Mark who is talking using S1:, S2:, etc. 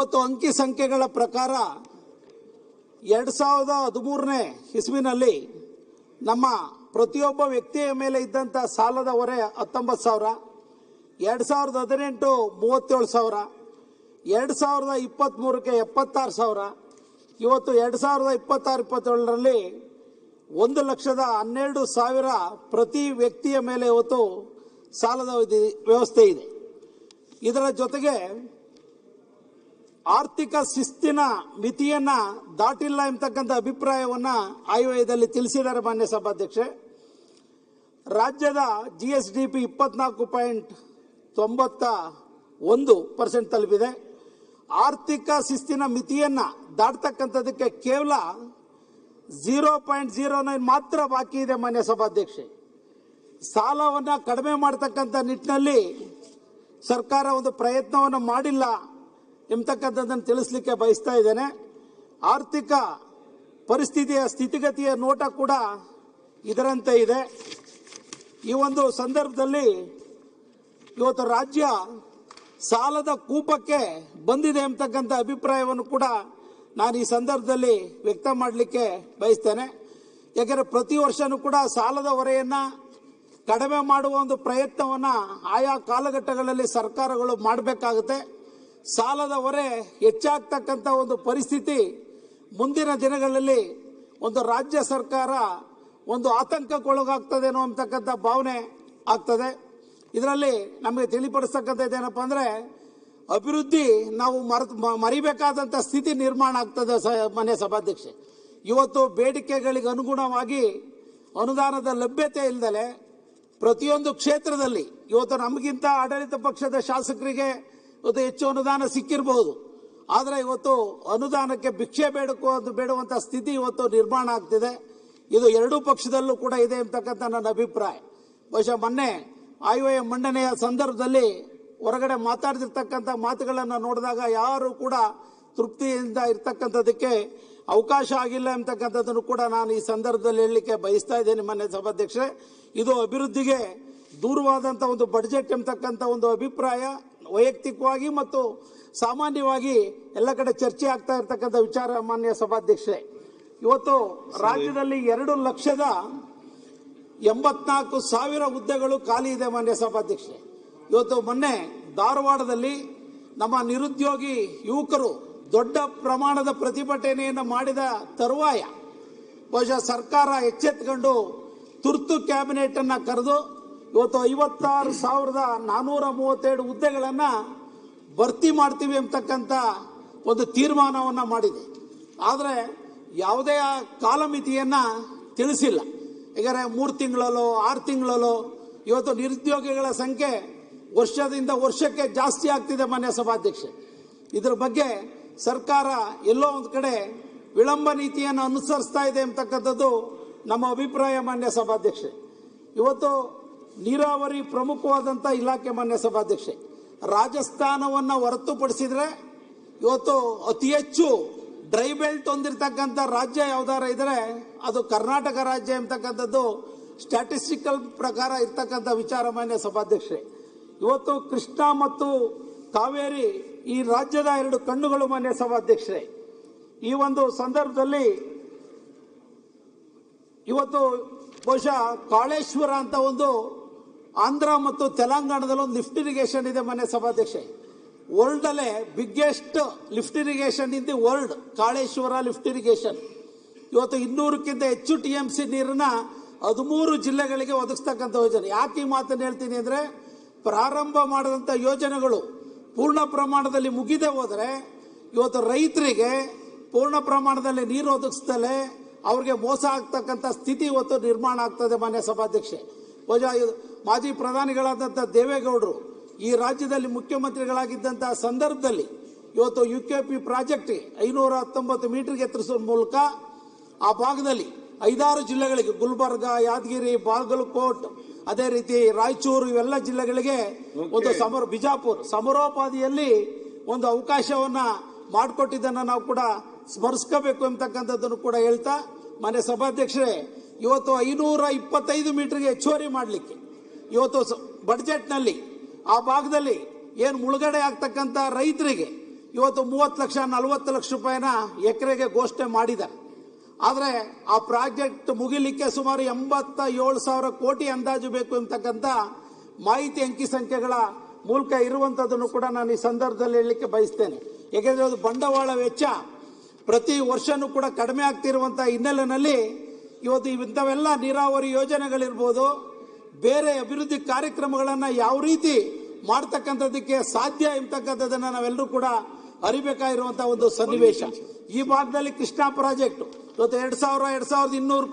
S1: ಮತ್ತು ಅಂಕಿ ಸಂಖ್ಯೆಗಳ ಪ್ರಕಾರ 2013ನೇ ಇಸ್ವಿನಲ್ಲಿ ನಮ್ಮ ಪ್ರತಿಯೊಬ್ಬ ವ್ಯಕ್ತಿಯ ಮೇಲೆ ಇದ್ದಂಥ ಸಾಲದ ಹೊರೆ 19,000, 2018 37,000, 2023ಕ್ಕೆ 76,000, ಇವತ್ತು 2026-27ರಲ್ಲಿ 1,12,000 ಪ್ರತಿ ವ್ಯಕ್ತಿಯ ಮೇಲೆ ಇವತ್ತು ಸಾಲದ ವ್ಯವಸ್ಥೆ ಇದೆ. ಇದರ ಜೊತೆಗೆ ಆರ್ಥಿಕ ಶಿಸ್ತಿನ ಮಿತಿಯನ್ನ ದಾಟಿಲ್ಲ ಎಂಬತಕ್ಕಂಥ ಅಭಿಪ್ರಾಯವನ್ನ ಆಯವ್ಯಯದಲ್ಲಿ ತಿಳಿಸಿದ್ದಾರೆ ಮಾನ್ಯ ಸಭಾಧ್ಯಕ್ಷೆ. ರಾಜ್ಯದ GSDP 24.91% ತಲುಪಿದೆ. ಆರ್ಥಿಕ ಶಿಸ್ತಿನ ಮಿತಿಯನ್ನ ದಾಟತಕ್ಕಂಥದಕ್ಕೆ ಕೇವಲ 0.09 ಮಾತ್ರ ಬಾಕಿ ಇದೆ ಮಾನ್ಯ ಸಭಾಧ್ಯಕ್ಷೆ. ಸಾಲವನ್ನು ಕಡಿಮೆ ಮಾಡತಕ್ಕಂಥ ನಿಟ್ಟಿನಲ್ಲಿ ಸರ್ಕಾರ ಒಂದು ಪ್ರಯತ್ನವನ್ನು ಮಾಡಿಲ್ಲ ಎಂಬತಕ್ಕಂಥದ್ದನ್ನು ತಿಳಿಸಲಿಕ್ಕೆ ಬಯಸ್ತಾ ಇದ್ದೇನೆ. ಆರ್ಥಿಕ ಪರಿಸ್ಥಿತಿಯ ಸ್ಥಿತಿಗತಿಯ ನೋಟ ಕೂಡ ಇದರಂತೆ ಇದೆ. ಈ ಒಂದು ಸಂದರ್ಭದಲ್ಲಿ ಇವತ್ತು ರಾಜ್ಯ ಸಾಲದ ಕೂಪಕ್ಕೆ ಬಂದಿದೆ ಎಂಬತಕ್ಕಂಥ ಅಭಿಪ್ರಾಯವನ್ನು ಕೂಡ ನಾನು ಈ ಸಂದರ್ಭದಲ್ಲಿ ವ್ಯಕ್ತ ಮಾಡಲಿಕ್ಕೆ ಬಯಸ್ತೇನೆ. ಯಾಕೆಂದರೆ ಪ್ರತಿ ವರ್ಷನೂ ಕೂಡ ಸಾಲದ ಹೊರೆಯನ್ನು ಕಡಿಮೆ ಮಾಡುವ ಒಂದು ಪ್ರಯತ್ನವನ್ನು ಆಯಾ ಕಾಲಘಟ್ಟಗಳಲ್ಲಿ ಸರ್ಕಾರಗಳು ಮಾಡಬೇಕಾಗುತ್ತೆ. ಸಾಲದ ಹೊರೆ ಹೆಚ್ಚಾಗ್ತಕ್ಕಂಥ ಒಂದು ಪರಿಸ್ಥಿತಿ ಮುಂದಿನ ದಿನಗಳಲ್ಲಿ ಒಂದು ರಾಜ್ಯ ಸರ್ಕಾರ ಒಂದು ಆತಂಕಕ್ಕೊಳಗಾಗ್ತದೇನೋ ಅಂತಕ್ಕಂಥ ಭಾವನೆ ಆಗ್ತದೆ. ಇದರಲ್ಲಿ ನಮಗೆ ತಿಳಿಪಡಿಸ್ತಕ್ಕಂಥದ್ದು ಏನಪ್ಪ ಅಂದರೆ ಅಭಿವೃದ್ಧಿ ನಾವು ಮರಿಬೇಕಾದಂಥ ಸ್ಥಿತಿ ನಿರ್ಮಾಣ ಆಗ್ತದೆ. ಮಾನ್ಯ ಸಭಾಧ್ಯಕ್ಷೆ, ಇವತ್ತು ಬೇಡಿಕೆಗಳಿಗೆ ಅನುಗುಣವಾಗಿ ಅನುದಾನದ ಲಭ್ಯತೆ ಇಲ್ಲದಲೆ ಪ್ರತಿಯೊಂದು ಕ್ಷೇತ್ರದಲ್ಲಿ ಇವತ್ತು ನಮಗಿಂತ ಆಡಳಿತ ಪಕ್ಷದ ಶಾಸಕರಿಗೆ ಇವತ್ತು ಹೆಚ್ಚು ಅನುದಾನ ಸಿಕ್ಕಿರಬಹುದು, ಆದರೆ ಇವತ್ತು ಅನುದಾನಕ್ಕೆ ಭಿಕ್ಷೆ ಬೇಡುವಂಥ ಸ್ಥಿತಿ ಇವತ್ತು ನಿರ್ಮಾಣ ಆಗ್ತಿದೆ. ಇದು ಎರಡೂ ಪಕ್ಷದಲ್ಲೂ ಕೂಡ ಇದೆ ಅಂತಕ್ಕಂಥ ನನ್ನ ಅಭಿಪ್ರಾಯ. ಬಹುಶಃ ಮೊನ್ನೆ ಆಯವ್ಯಯ ಮಂಡನೆಯ ಸಂದರ್ಭದಲ್ಲಿ ಹೊರಗಡೆ ಮಾತಾಡ್ತಿರ್ತಕ್ಕಂಥ ಮಾತುಗಳನ್ನು ನೋಡಿದಾಗ ಯಾರು ಕೂಡ ತೃಪ್ತಿಯಿಂದ ಇರ್ತಕ್ಕಂಥದಕ್ಕೆ ಅವಕಾಶ ಆಗಿಲ್ಲ ಎಂಬತಕ್ಕಂಥದ್ದನ್ನು ಕೂಡ ನಾನು ಈ ಸಂದರ್ಭದಲ್ಲಿ ಹೇಳಲಿಕ್ಕೆ ಬಯಸ್ತಾ ಇದ್ದೇನೆ. ಮಾನ್ಯ ಸಭಾಧ್ಯಕ್ಷರೇ, ಇದು ಅಭಿವೃದ್ಧಿಗೆ ದೂರವಾದಂಥ ಒಂದು ಬಡ್ಜೆಟ್ ಎಂಬತಕ್ಕಂಥ ಒಂದು ಅಭಿಪ್ರಾಯ ವೈಯಕ್ತಿಕವಾಗಿ ಮತ್ತು ಸಾಮಾನ್ಯವಾಗಿ ಎಲ್ಲ ಕಡೆ ಚರ್ಚೆ ಆಗ್ತಾ ಇರ್ತಕ್ಕಂಥ ವಿಚಾರ. ಮಾನ್ಯ ಸಭಾಧ್ಯಕ್ಷರೇ, ಇವತ್ತು ರಾಜ್ಯದಲ್ಲಿ 2,84,000 ಹುದ್ದೆಗಳು ಖಾಲಿ ಇದೆ. ಮಾನ್ಯ ಸಭಾಧ್ಯಕ್ಷರೇ, ಇವತ್ತು ಮೊನ್ನೆ ಧಾರವಾಡದಲ್ಲಿ ನಮ್ಮ ನಿರುದ್ಯೋಗಿ ಯುವಕರು ದೊಡ್ಡ ಪ್ರಮಾಣದ ಪ್ರತಿಭಟನೆಯನ್ನು ಮಾಡಿದ ತರುವಾಯ ಬಹುಶಃ ಸರ್ಕಾರ ಎಚ್ಚೆತ್ತುಕೊಂಡು ತುರ್ತು ಕ್ಯಾಬಿನೆಟ್ ಅನ್ನು ಕರೆದು ಇವತ್ತು 56,437 ಹುದ್ದೆಗಳನ್ನು ಭರ್ತಿ ಮಾಡ್ತೀವಿ ಅಂತಕ್ಕಂಥ ಒಂದು ತೀರ್ಮಾನವನ್ನು ಮಾಡಿದೆ. ಆದರೆ ಯಾವುದೇ ಕಾಲಮಿತಿಯನ್ನು ತಿಳಿಸಿಲ್ಲ. ಯಾಕಂದರೆ 3 ತಿಂಗಳಲ್ಲೋ 6 ತಿಂಗಳಲ್ಲೋ ಇವತ್ತು ನಿರುದ್ಯೋಗಿಗಳ ಸಂಖ್ಯೆ ವರ್ಷದಿಂದ ವರ್ಷಕ್ಕೆ ಜಾಸ್ತಿ ಆಗ್ತಿದೆ. ಮಾನ್ಯ ಸಭಾಧ್ಯಕ್ಷೆ, ಇದರ ಬಗ್ಗೆ ಸರ್ಕಾರ ಎಲ್ಲೋ ಒಂದು ಕಡೆ ವಿಳಂಬ ನೀತಿಯನ್ನು ಅನುಸರಿಸ್ತಾ ಇದೆ ಅಂತಕ್ಕಂಥದ್ದು ನಮ್ಮ ಅಭಿಪ್ರಾಯ. ಮಾನ್ಯ ಸಭಾಧ್ಯಕ್ಷೆ, ಇವತ್ತು ನೀರಾವರಿ ಪ್ರಮುಖವಾದಂಥ ಇಲಾಖೆ. ಮಾನ್ಯ ಸಭಾಧ್ಯಕ್ಷೆ, ರಾಜಸ್ಥಾನವನ್ನು ಹೊರತುಪಡಿಸಿದರೆ ಇವತ್ತು ಅತಿ ಹೆಚ್ಚು ಡ್ರೈ ಬೆಲ್ಟ್ ಹೊಂದಿರತಕ್ಕಂಥ ರಾಜ್ಯ ಯಾವ್ದಾರ ಇದ್ರೆ ಅದು ಕರ್ನಾಟಕ ರಾಜ್ಯ ಎಂಬತಕ್ಕಂಥದ್ದು ಸ್ಟ್ಯಾಟಿಸ್ಟಿಕಲ್ ಪ್ರಕಾರ ಇರ್ತಕ್ಕಂಥ ವಿಚಾರ. ಮಾನ್ಯ ಸಭಾಧ್ಯಕ್ಷೆ, ಇವತ್ತು ಕೃಷ್ಣ ಮತ್ತು ಕಾವೇರಿ ಈ ರಾಜ್ಯದ 2 ಕಣ್ಣುಗಳು. ಮಾನ್ಯ ಸಭಾಧ್ಯಕ್ಷರೇ, ಈ ಒಂದು ಸಂದರ್ಭದಲ್ಲಿ ಇವತ್ತು ಬಹುಶಃ ಕಾಳೇಶ್ವರ ಅಂತ ಒಂದು ಆಂಧ್ರ ಮತ್ತು ತೆಲಂಗಾಣದಲ್ಲಿ ಒಂದು ಲಿಫ್ಟ್ ಇರಿಗೇಷನ್ ಇದೆ. ಮಾನ್ಯ ಸಭಾಧ್ಯಕ್ಷೆ, ವರ್ಲ್ಡ್ ಅಲ್ಲೇ biggest lift irrigation in the world Kaleshwara lift irrigation. ಇವತ್ತು 200ಕ್ಕಿಂತ ಹೆಚ್ಚು TMC ನೀರನ್ನ 13 ಜಿಲ್ಲೆಗಳಿಗೆ ಒದಗಿಸ್ತಕ್ಕಂಥ ಯೋಜನೆ. ಯಾಕೆ ಈ ಮಾತನ್ನು ಹೇಳ್ತೀನಿ ಅಂದರೆ, ಪ್ರಾರಂಭ ಮಾಡಿದಂಥ ಯೋಜನೆಗಳು ಪೂರ್ಣ ಪ್ರಮಾಣದಲ್ಲಿ ಮುಗಿದೇ ಹೋದರೆ ಇವತ್ತು ರೈತರಿಗೆ ಪೂರ್ಣ ಪ್ರಮಾಣದಲ್ಲಿ ನೀರು ಒದಗಿಸ್ತಲೇ ಅವ್ರಿಗೆ ಮೋಸ ಆಗ್ತಕ್ಕಂಥ ಸ್ಥಿತಿ ಇವತ್ತು ನಿರ್ಮಾಣ ಆಗ್ತದೆ. ಮಾನ್ಯ ಸಭಾಧ್ಯಕ್ಷೆ, ಮಾಜಿ ಪ್ರಧಾನಿಗಳಾದಂಥ ದೇವೇಗೌಡರು ಈ ರಾಜ್ಯದಲ್ಲಿ ಮುಖ್ಯಮಂತ್ರಿಗಳಾಗಿದ್ದಂತಹ ಸಂದರ್ಭದಲ್ಲಿ ಇವತ್ತು UKP ಪ್ರಾಜೆಕ್ಟ್ 519 ಮೀಟರ್ಗೆ ಎತ್ತರಿಸುವ ಮೂಲಕ ಆ ಭಾಗದಲ್ಲಿ 5-6 ಜಿಲ್ಲೆಗಳಿಗೆ ಗುಲ್ಬರ್ಗ, ಯಾದಗಿರಿ, ಬಾಗಲಕೋಟ್, ಅದೇ ರೀತಿ ರಾಯಚೂರು ಇವೆಲ್ಲ ಜಿಲ್ಲೆಗಳಿಗೆ ಒಂದು ಬಿಜಾಪುರ ಸಮರೋಪಾದಿಯಲ್ಲಿ ಒಂದು ಅವಕಾಶವನ್ನ ಮಾಡಿಕೊಟ್ಟಿದ್ದನ್ನು ನಾವು ಕೂಡ ಸ್ಮರಿಸ್ಕೋಬೇಕು ಅಂತಕ್ಕಂಥದ್ದನ್ನು ಕೂಡ ಹೇಳ್ತಾ, ಮಾನ್ಯ ಸಭಾಧ್ಯಕ್ಷರೇ, ಇವತ್ತು 525 ಮೀಟರ್ಗೆ ಹೆಚ್ಚುವರಿ ಮಾಡಲಿಕ್ಕೆ ಇವತ್ತು ಬಡ್ಜೆಟ್ನಲ್ಲಿ ಆ ಭಾಗದಲ್ಲಿ ಏನು ಮುಳುಗಡೆ ಆಗ್ತಕ್ಕಂಥ ರೈತರಿಗೆ ಇವತ್ತು 30 ಲಕ್ಷ 40 ಲಕ್ಷ ರೂಪಾಯಿನ ಎಕರೆಗೆ ಘೋಷಣೆ ಮಾಡಿದ್ದಾರೆ. ಆದರೆ ಆ ಪ್ರಾಜೆಕ್ಟ್ ಮುಗಿಲಿಕ್ಕೆ ಸುಮಾರು 87,000 ಕೋಟಿ ಅಂದಾಜು ಬೇಕು ಅಂತಕ್ಕಂಥ ಮಾಹಿತಿ ಅಂಕಿ ಸಂಖ್ಯೆಗಳ ಮೂಲಕ ಇರುವಂತದ್ದನ್ನು ಕೂಡ ನಾನು ಈ ಸಂದರ್ಭದಲ್ಲಿ ಹೇಳಲಿಕ್ಕೆ ಬಯಸ್ತೇನೆ. ಯಾಕೆಂದ್ರೆ ಅದು ಬಂಡವಾಳ ವೆಚ್ಚ ಪ್ರತಿ ವರ್ಷನೂ ಕೂಡ ಕಡಿಮೆ ಆಗ್ತಿರುವಂತಹ ಹಿನ್ನೆಲೆಯಲ್ಲಿ ಇವತ್ತು ಇಂಥವೆಲ್ಲ ನೀರಾವರಿ ಯೋಜನೆಗಳಿರ್ಬೋದು, ಬೇರೆ ಅಭಿವೃದ್ಧಿ ಕಾರ್ಯಕ್ರಮಗಳನ್ನ ಯಾವ ರೀತಿ ಮಾಡ್ತಕ್ಕಂಥದ್ದಕ್ಕೆ ಸಾಧ್ಯ ಎಂಬತಕ್ಕಂಥದ್ದನ್ನ ನಾವೆಲ್ಲರೂ ಕೂಡ ಅರಿಬೇಕಾಗಿರುವಂತಹ ಒಂದು ಸನ್ನಿವೇಶ. ಈ ಭಾಗದಲ್ಲಿ ಕೃಷ್ಣಾ ಪ್ರಾಜೆಕ್ಟ್ ಇವತ್ತು 2,200